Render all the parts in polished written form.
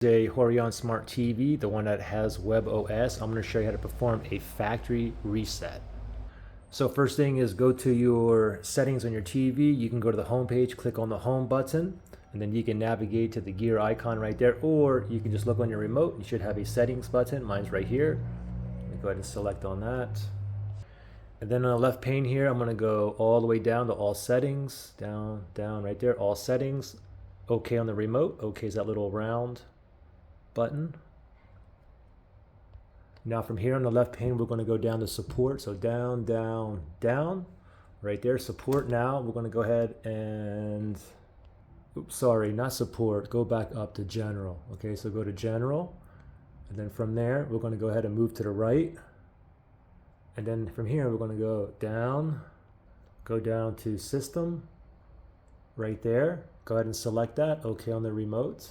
A Horion Smart TV, the one that has WebOS. I'm going to show you how to perform a factory reset. So first thing is go to your settings on your TV. You can go to the home page, click on the home button, and then you can navigate to the gear icon right there, or you can just look on your remote. You should have a settings button. Mine's right here. Let me go ahead and select on that. And then on the left pane here, I'm going to go all the way down to all settings, down right there, all settings. OK on the remote. OK is that little round button. Now from here on the left pane, we're going to go down to support. So down, right there, support. Now we're going to go ahead and, oops, sorry, not support, go back up to general. Okay, so go to general, and then from there, we're going to go ahead and move to the right. And then from here, we're going to go down to system, right there. Go ahead and select that, OK on the remote.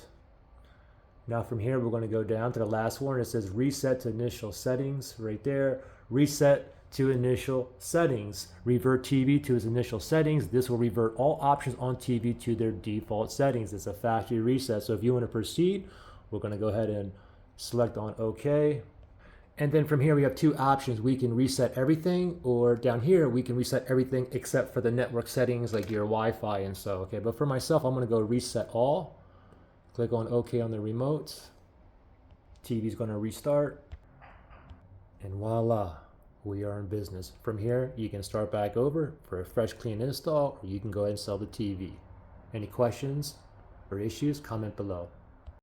Now from here, we're going to go down to the last one. It says reset to initial settings right there. Reset to initial settings. Revert TV to its initial settings. This will revert all options on TV to their default settings. It's a factory reset. So if you want to proceed, we're going to go ahead and select on OK. And then from here, we have two options. We can reset everything, or down here, we can reset everything except for the network settings like your Wi-Fi and so. Okay, but for myself, I'm going to go reset all. Click on OK on the remote. TV is going to restart. And voila, we are in business. From here, you can start back over for a fresh, clean install, or you can go ahead and sell the TV. Any questions or issues, comment below.